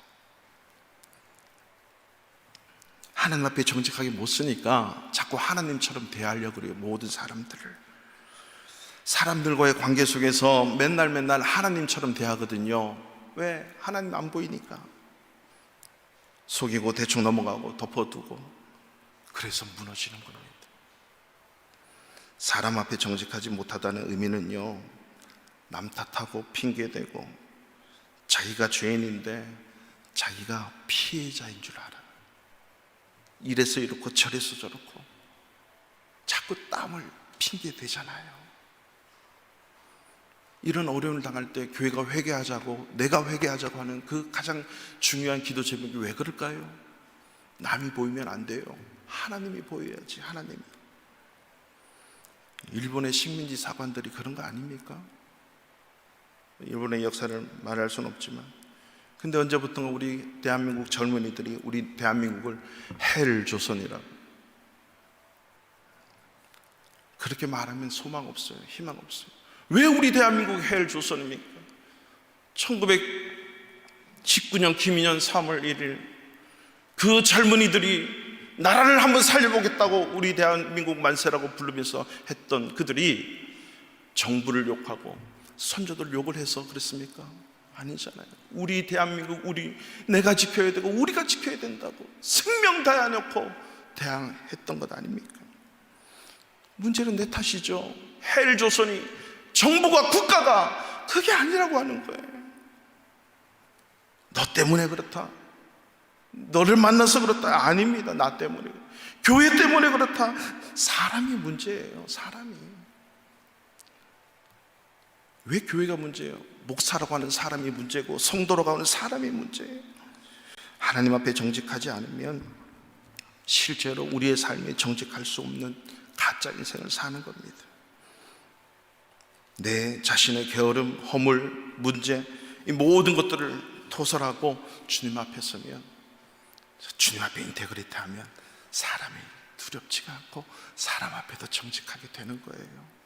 하나님 앞에 정직하게 못 서니까 자꾸 하나님처럼 대하려고 그래요. 모든 사람들을. 사람들과의 관계 속에서 맨날 하나님처럼 대하거든요. 왜? 하나님 안 보이니까. 속이고 대충 넘어가고 덮어두고, 그래서 무너지는 겁니다. 사람 앞에 정직하지 못하다는 의미는요, 남 탓하고 핑계대고 자기가 죄인인데 자기가 피해자인 줄 알아. 이래서 이렇고 저래서 저렇고 자꾸 땀을 핑계대잖아요. 이런 어려움을 당할 때 교회가 회개하자고, 내가 회개하자고 하는 그 가장 중요한 기도 제목이 왜 그럴까요? 남이 보이면 안 돼요. 하나님이 보여야지. 하나님이. 일본의 식민지 사관들이 그런 거 아닙니까? 일본의 역사를 말할 수는 없지만, 근데 언제부턴가 우리 대한민국 젊은이들이 우리 대한민국을 헬조선이라고, 그렇게 말하면 소망 없어요. 희망 없어요. 왜 우리 대한민국이 헬조선입니까? 1919년 김인현 3월 1일 그 젊은이들이 나라를 한번 살려보겠다고 우리 대한민국 만세라고 부르면서 했던 그들이 정부를 욕하고 선조들 욕을 해서 그랬습니까? 아니잖아요. 우리 대한민국, 내가 지켜야 되고 우리가 지켜야 된다고 생명 다해놓고 대항했던 것 아닙니까? 문제는 내 탓이죠. 헬조선이, 정부가, 국가가 그게 아니라고 하는 거예요. 너 때문에 그렇다, 너를 만나서 그렇다. 아닙니다. 나 때문에, 교회 때문에 그렇다. 사람이 문제예요. 사람이. 왜 교회가 문제예요? 목사라고 하는 사람이 문제고 성도라고 하는 사람이 문제예요. 하나님 앞에 정직하지 않으면 실제로 우리의 삶에 정직할 수 없는 가짜 인생을 사는 겁니다. 내 자신의 게으름, 허물, 문제, 이 모든 것들을 토설하고 주님 앞에 서면, 주님 앞에 인테그리티 하면 사람이 두렵지가 않고 사람 앞에도 정직하게 되는 거예요.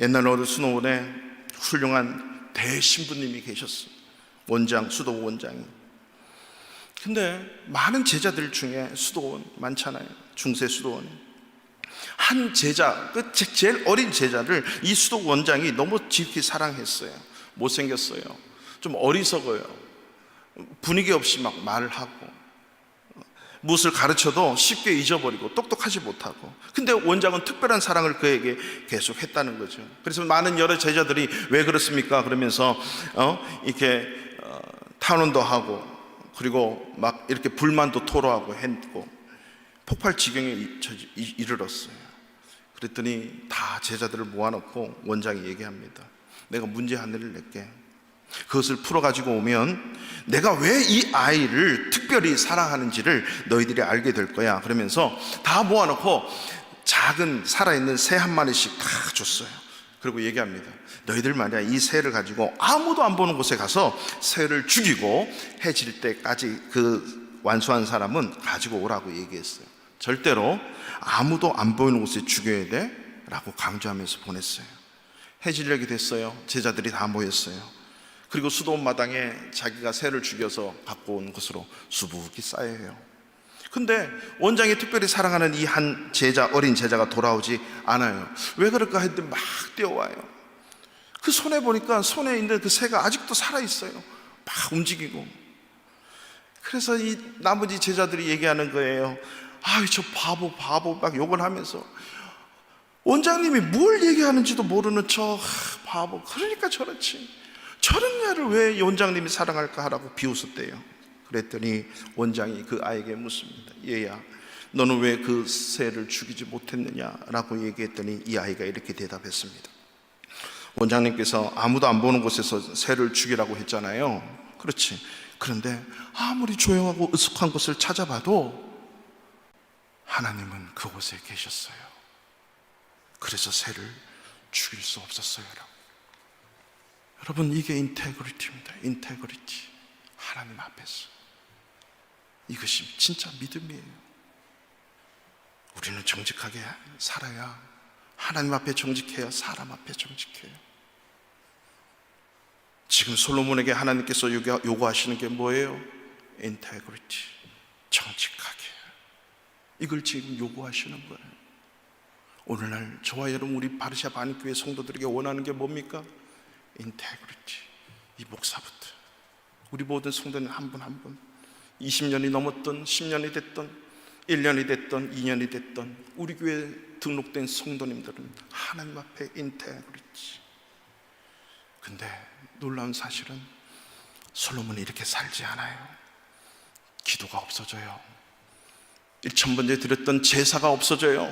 옛날 어느 수도원에 훌륭한 대신부님이 계셨어요. 원장, 수도원 원장이. 근데 많은 제자들 중에, 수도원 많잖아요, 중세 수도원, 한 제자, 그 제일 어린 제자를 이 수도원 원장이 너무 지극히 사랑했어요. 못생겼어요, 좀 어리석어요, 분위기 없이 막 말을 하고 무엇을 가르쳐도 쉽게 잊어버리고 똑똑하지 못하고. 근데 원장은 특별한 사랑을 그에게 계속 했다는 거죠. 그래서 많은 여러 제자들이 왜 그렇습니까? 그러면서 이렇게 탄원도 하고, 그리고 막 이렇게 불만도 토로하고 했고 폭발 지경에 이르렀어요. 그랬더니 다 제자들을 모아놓고 원장이 얘기합니다. 내가 문제 하나를 낼게. 그것을 풀어가지고 오면 내가 왜 이 아이를 특별히 사랑하는지를 너희들이 알게 될 거야. 그러면서 다 모아놓고 작은 살아있는 새 한 마리씩 다 줬어요. 그리고 얘기합니다. 너희들 말이야, 이 새를 가지고 아무도 안 보는 곳에 가서 새를 죽이고 해질 때까지 그 완수한 사람은 가지고 오라고 얘기했어요. 절대로 아무도 안 보이는 곳에 죽여야 돼 라고 강조하면서 보냈어요. 해질녘이 됐어요. 제자들이 다 모였어요. 그리고 수도원 마당에 자기가 새를 죽여서 갖고 온 것으로 수북이 쌓여요. 근데 원장이 특별히 사랑하는 이 한 제자, 어린 제자가 돌아오지 않아요. 왜 그럴까 했더니 막 뛰어와요. 그 손에 보니까 손에 있는 그 새가 아직도 살아있어요. 막 움직이고. 그래서 이 나머지 제자들이 얘기하는 거예요. 아유, 저 바보 막 욕을 하면서, 원장님이 뭘 얘기하는지도 모르는 저 바보, 그러니까 저렇지, 저런 애를 왜 원장님이 사랑할까 하라고 비웃었대요. 그랬더니 원장이 그 아이에게 묻습니다. 얘야, 너는 왜 그 새를 죽이지 못했느냐라고 얘기했더니 이 아이가 이렇게 대답했습니다. 원장님께서 아무도 안 보는 곳에서 새를 죽이라고 했잖아요. 그렇지. 그런데 아무리 조용하고 으슥한 곳을 찾아봐도 하나님은 그곳에 계셨어요. 그래서 새를 죽일 수 없었어요. 여러분, 이게 인테그리티입니다. 인테그리티. 하나님 앞에서. 이것이 진짜 믿음이에요. 우리는 정직하게 살아야, 하나님 앞에 정직해야 사람 앞에 정직해요. 지금 솔로몬에게 하나님께서 요구하시는 게 뭐예요? 인테그리티. 정직하게. 이걸 지금 요구하시는 거예요. 오늘날 저와 여러분, 우리 바르샤 반교회 성도들에게 원하는 게 뭡니까? 인테그리티. 이 목사부터 우리 모든 성도는 한 분 한 분, 20년이 넘었던 10년이 됐던 1년이 됐던 2년이 됐던 우리 교회에 등록된 성도님들은 하나님 앞에 인테그리티. 근데 놀라운 사실은 솔로몬이 이렇게 살지 않아요. 기도가 없어져요. 1000번째 드렸던 제사가 없어져요.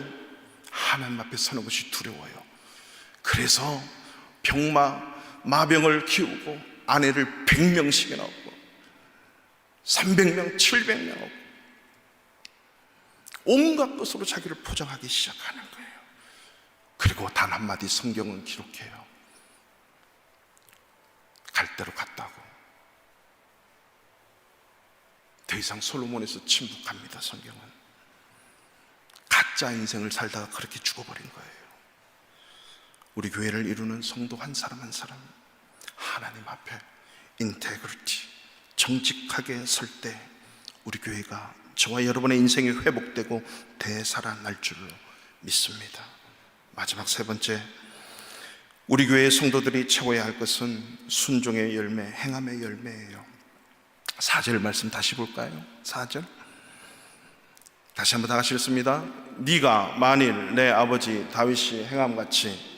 하나님 앞에 서는 것이 두려워요. 그래서 마병을 키우고 아내를 100명씩이나 얻고 300명, 700명 얻고 온갖 것으로 자기를 포장하기 시작하는 거예요. 그리고 단 한마디 성경은 기록해요. 갈대로 갔다고. 더 이상 솔로몬에서 침묵합니다. 성경은 가짜 인생을 살다가 그렇게 죽어버린 거예요. 우리 교회를 이루는 성도 한 사람 한 사람 하나님 앞에 인테그리티, 정직하게 설 때 우리 교회가 저와 여러분의 인생이 회복되고 되살아날 줄로 믿습니다. 마지막 세 번째, 우리 교회의 성도들이 채워야 할 것은 순종의 열매, 행함의 열매예요. 4절 말씀 다시 볼까요? 4절 다시 한번 다 같이 읽습니다. 네가 만일 내 아버지 다윗이 행함같이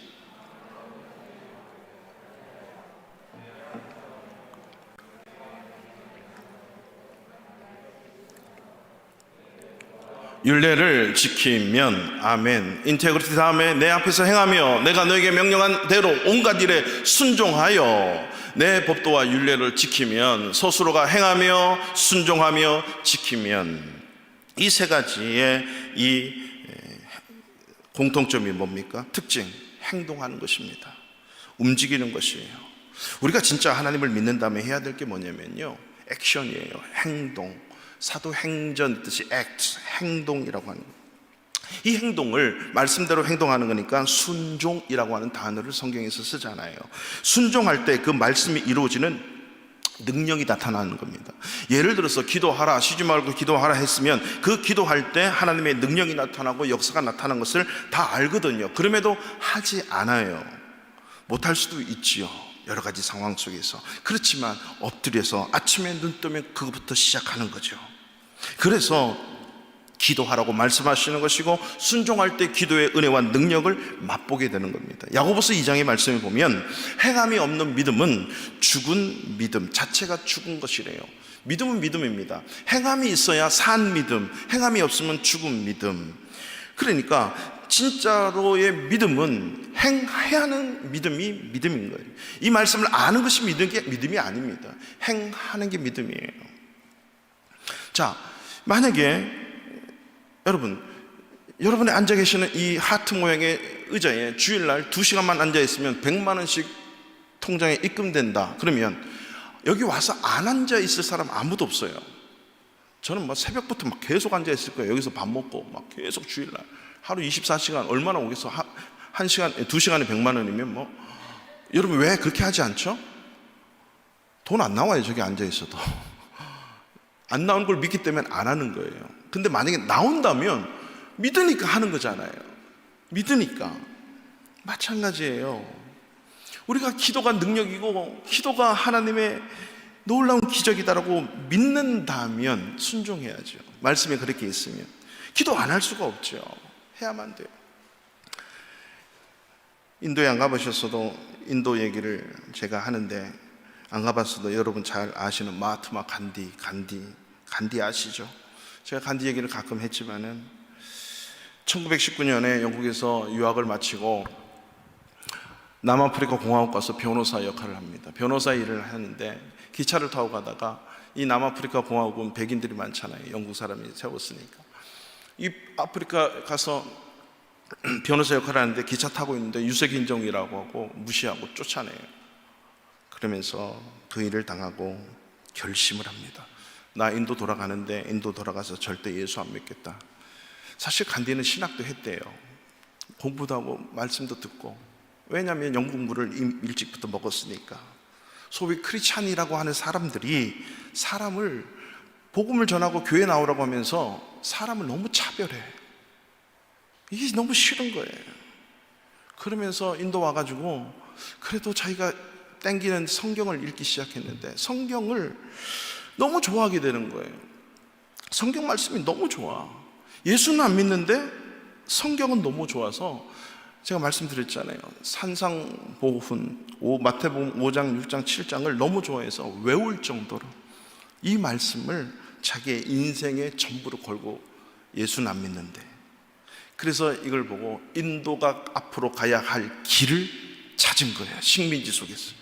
율례를 지키면, 아멘. 인테그리티 다음에 내 앞에서 행하며 내가 너에게 명령한 대로 온갖 일에 순종하여 내 법도와 율례를 지키면, 스스로가 행하며 순종하며 지키면, 이 세 가지의 이 공통점이 뭡니까? 특징, 행동하는 것입니다. 움직이는 것이에요. 우리가 진짜 하나님을 믿는다면 해야 될 게 뭐냐면요, 액션이에요. 행동. 사도행전 뜻이 act, 행동이라고 하는 거예요. 이 행동을 말씀대로 행동하는 거니까 순종이라고 하는 단어를 성경에서 쓰잖아요. 순종할 때 그 말씀이 이루어지는 능력이 나타나는 겁니다. 예를 들어서 기도하라, 쉬지 말고 기도하라 했으면 그 기도할 때 하나님의 능력이 나타나고 역사가 나타난 것을 다 알거든요. 그럼에도 하지 않아요. 못할 수도 있지요, 여러 가지 상황 속에서. 그렇지만 엎드려서 아침에 눈 뜨면 그것부터 시작하는 거죠. 그래서 기도하라고 말씀하시는 것이고, 순종할 때 기도의 은혜와 능력을 맛보게 되는 겁니다. 야고보서 2장의 말씀에 보면 행함이 없는 믿음은 죽은 믿음, 자체가 죽은 것이래요. 믿음은 믿음입니다. 행함이 있어야 산 믿음, 행함이 없으면 죽은 믿음. 그러니까 진짜로의 믿음은 행해야 하는 믿음이 믿음인 거예요. 이 말씀을 아는 것이 믿음이 아닙니다. 행하는 게 믿음이에요. 자, 만약에 여러분이 앉아 계시는 이 하트 모양의 의자에 주일날 2시간만 앉아 있으면 100만 원씩 통장에 입금된다. 그러면 여기 와서 안 앉아 있을 사람 아무도 없어요. 저는 새벽부터 계속 앉아 있을 거예요. 여기서 밥 먹고 계속 주일날 하루 24시간 얼마나 오겠어? 2시간에 100만 원이면 여러분 왜 그렇게 하지 않죠? 돈 안 나와요. 저기 앉아 있어도 안 나오는 걸 믿기 때문에 안 하는 거예요. 근데 만약에 나온다면 믿으니까 하는 거잖아요. 믿으니까. 마찬가지예요. 우리가 기도가 능력이고 기도가 하나님의 놀라운 기적이다라고 믿는다면 순종해야죠. 말씀에 그렇게 있으면. 기도 안 할 수가 없죠. 해야만 돼요. 인도에 안 가보셨어도 인도 얘기를 제가 하는데, 안 가봤어도 여러분 잘 아시는 마하트마 간디 아시죠? 제가 간디 얘기를 가끔 했지만은 1919년에 영국에서 유학을 마치고 남아프리카 공화국 가서 변호사 역할을 합니다. 변호사 일을 하는데 기차를 타고 가다가, 이 남아프리카 공화국은 백인들이 많잖아요. 영국 사람이 세웠으니까. 이 아프리카 가서 변호사 역할을 하는데 기차 타고 있는데 유색인종이라고 하고 무시하고 쫓아내요. 그러면서 그 일을 당하고 결심을 합니다. 나 인도 돌아가는데 인도 돌아가서 절대 예수 안 믿겠다. 사실 간디는 신학도 했대요. 공부도 하고 말씀도 듣고. 왜냐하면 영국 물을 일찍부터 먹었으니까. 소위 크리스찬이라고 하는 사람들이 사람을, 복음을 전하고 교회 나오라고 하면서 사람을 너무 차별해. 이게 너무 싫은 거예요. 그러면서 인도 와가지고 그래도 자기가 땡기는 성경을 읽기 시작했는데 성경을 너무 좋아하게 되는 거예요. 성경 말씀이 너무 좋아. 예수는 안 믿는데 성경은 너무 좋아서 제가 말씀드렸잖아요. 산상보훈 마태복음 5장, 6장, 7장을 너무 좋아해서 외울 정도로 이 말씀을 자기의 인생의 전부로 걸고 예수는 안 믿는데, 그래서 이걸 보고 인도가 앞으로 가야 할 길을 찾은 거예요. 식민지 속에서.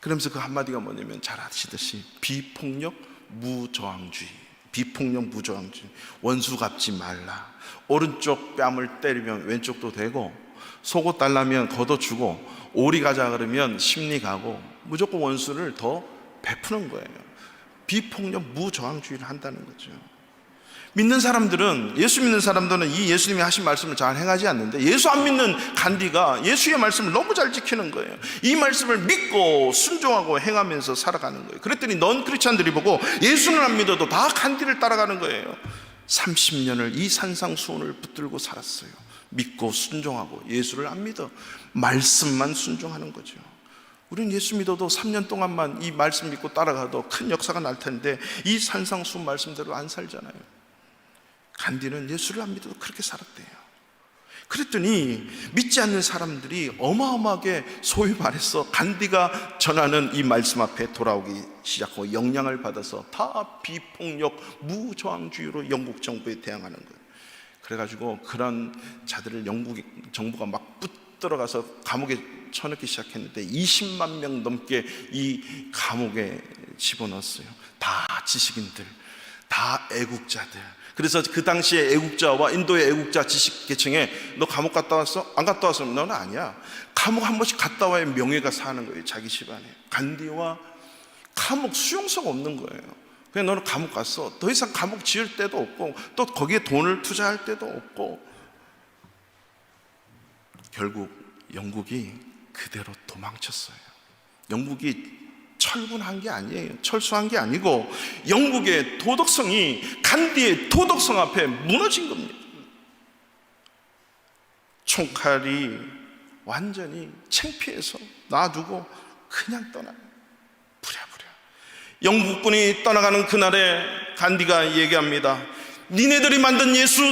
그러면서 그 한마디가 뭐냐면 잘 아시듯이 비폭력 무저항주의. 비폭력 무저항주의. 원수 갚지 말라. 오른쪽 뺨을 때리면 왼쪽도 되고, 속옷 달라면 걷어주고, 오리 가자 그러면 심리 가고, 무조건 원수를 더 베푸는 거예요. 비폭력 무저항주의를 한다는 거죠. 믿는 사람들은, 예수 믿는 사람들은 이 예수님이 하신 말씀을 잘 행하지 않는데, 예수 안 믿는 간디가 예수의 말씀을 너무 잘 지키는 거예요. 이 말씀을 믿고 순종하고 행하면서 살아가는 거예요. 그랬더니 넌 크리스찬들이 보고 예수는 안 믿어도 다 간디를 따라가는 거예요. 30년을 이 산상수훈을 붙들고 살았어요. 믿고 순종하고, 예수를 안 믿어 말씀만 순종하는 거죠. 우리는 예수 믿어도 3년 동안만 이 말씀 믿고 따라가도 큰 역사가 날 텐데, 이 산상수훈 말씀대로 안 살잖아요. 간디는 예수를 안 믿어도 그렇게 살았대요. 그랬더니 믿지 않는 사람들이 어마어마하게, 소위 말해서 간디가 전하는 이 말씀 앞에 돌아오기 시작하고 영향을 받아서 다 비폭력 무저항주의로 영국 정부에 대항하는 거예요. 그래가지고 그런 자들을 영국 정부가 막 붙들어가서 감옥에 쳐넣기 시작했는데 20만 명 넘게 이 감옥에 집어넣었어요. 다 지식인들, 다 애국자들. 그래서 그 당시에 애국자와 인도의 애국자 지식계층에 너 감옥 갔다 왔어? 안 갔다 왔으면 너는 아니야. 감옥 한 번씩 갔다 와야 명예가 사는 거예요. 자기 집안에. 간디와 감옥 수용소가 없는 거예요. 그냥 너는 감옥 갔어. 더 이상 감옥 지을 데도 없고, 또 거기에 돈을 투자할 데도 없고. 결국 영국이 그대로 도망쳤어요. 영국이 철군한 게 아니에요. 철수한 게 아니고 영국의 도덕성이 간디의 도덕성 앞에 무너진 겁니다. 총칼이 완전히 창피해서 놔두고 그냥 떠나요. 부랴부랴. 영국군이 떠나가는 그날에 간디가 얘기합니다. 니네들이 만든 예수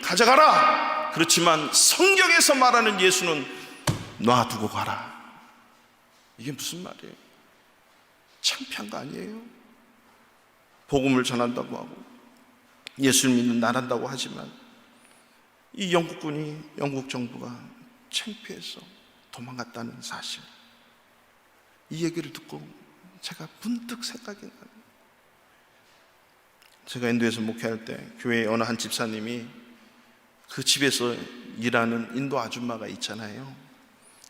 가져가라. 그렇지만 성경에서 말하는 예수는 놔두고 가라. 이게 무슨 말이에요? 창피한 거 아니에요? 복음을 전한다고 하고 예수를 믿는 나란다고 하지만 이 영국군이, 영국 정부가 창피해서 도망갔다는 사실, 이 얘기를 듣고 제가 문득 생각이 나요. 제가 인도에서 목회할 때 교회에 어느 한 집사님이 그 집에서 일하는 인도 아줌마가 있잖아요.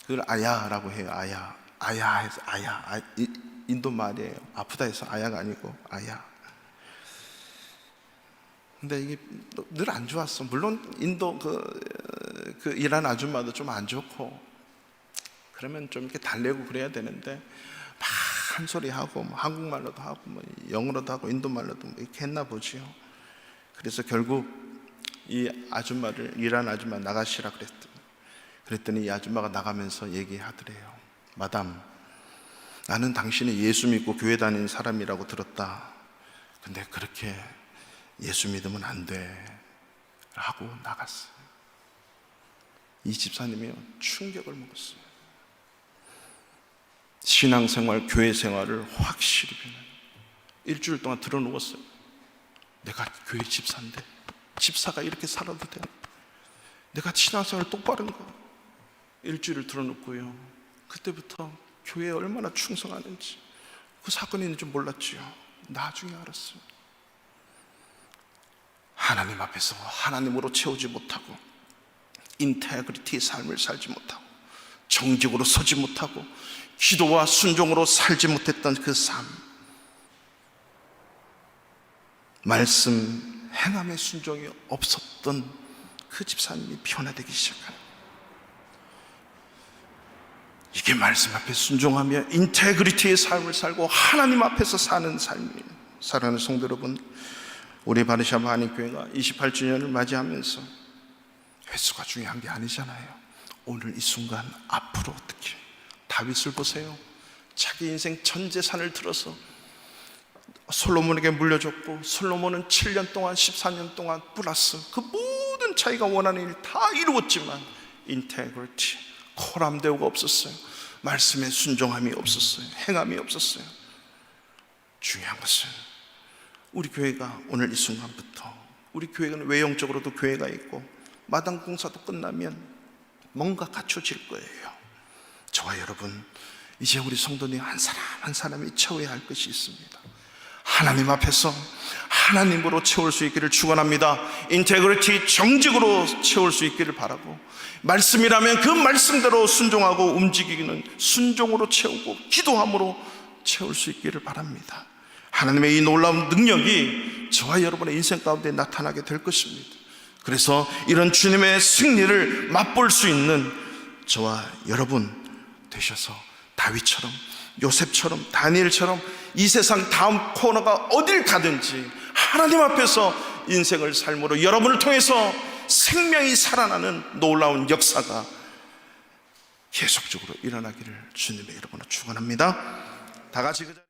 그걸 아야라고 해요. 아야 해서 아야. 인도 말이에요. 아프다 해서 아야가 아니고 아야. 근데 이게 늘 안 좋았어. 물론 인도 그 일하는 아줌마도 좀 안 좋고, 그러면 좀 이렇게 달래고 그래야 되는데 막 한 소리 하고, 뭐 한국말로도 하고, 뭐 영어로도 하고, 인도말로도 뭐 이렇게 했나 보지요. 그래서 결국 이 아줌마를, 일하는 아줌마 나가시라 그랬더니 이 아줌마가 나가면서 얘기하더래요. 마담, 나는 당신이 예수 믿고 교회 다니는 사람이라고 들었다. 근데 그렇게 예수 믿으면 안 돼 하고 나갔어요. 이 집사님이 충격을 먹었어요. 신앙생활, 교회 생활을 확실히 변한, 일주일 동안 들어누웠어요. 내가 교회 집사인데, 집사가 이렇게 살아도 돼? 내가 신앙생활 똑바른 거. 일주일을 들어놓고요, 그때부터 교회에 얼마나 충성하는지, 그 사건이 있는 줄 몰랐지요. 나중에 알았어요. 하나님 앞에서 하나님으로 채우지 못하고, 인테그리티의 삶을 살지 못하고, 정직으로 서지 못하고, 기도와 순종으로 살지 못했던 그 삶, 말씀 행함의 순종이 없었던 그 집사님이 변화되기 시작합니다. 이게 말씀 앞에 순종하며 인테그리티의 삶을 살고 하나님 앞에서 사는 삶이에요. 사랑하는 성도 여러분, 우리 바르샤바 한인교회가 28주년을 맞이하면서 횟수가 중요한 게 아니잖아요. 오늘 이 순간 앞으로 어떻게, 다윗을 보세요. 자기 인생 전 재산을 들어서 솔로몬에게 물려줬고, 솔로몬은 7년 동안 14년 동안 플러스 그 모든 자기가 원하는 일 다 이루었지만 integrity, 코람대우가 없었어요. 말씀에 순종함이 없었어요. 행함이 없었어요. 중요한 것은 우리 교회가 오늘 이 순간부터, 우리 교회는 외형적으로도 교회가 있고 마당 공사도 끝나면 뭔가 갖춰질 거예요. 저와 여러분, 이제 우리 성도님 한 사람 한 사람이 채워야 할 것이 있습니다. 하나님 앞에서 하나님으로 채울 수 있기를 축원합니다. 인테그리티, 정직으로 채울 수 있기를 바라고, 말씀이라면 그 말씀대로 순종하고 움직이기는 순종으로 채우고 기도함으로 채울 수 있기를 바랍니다. 하나님의 이 놀라운 능력이 저와 여러분의 인생 가운데 나타나게 될 것입니다. 그래서 이런 주님의 승리를 맛볼 수 있는 저와 여러분 되셔서 다윗처럼, 요셉처럼, 다니엘처럼 이 세상 다음 코너가 어딜 가든지 하나님 앞에서 인생을 삶으로 여러분을 통해서 생명이 살아나는 놀라운 역사가 계속적으로 일어나기를 주님의 이름으로 축원합니다. 다 같이 그 자리에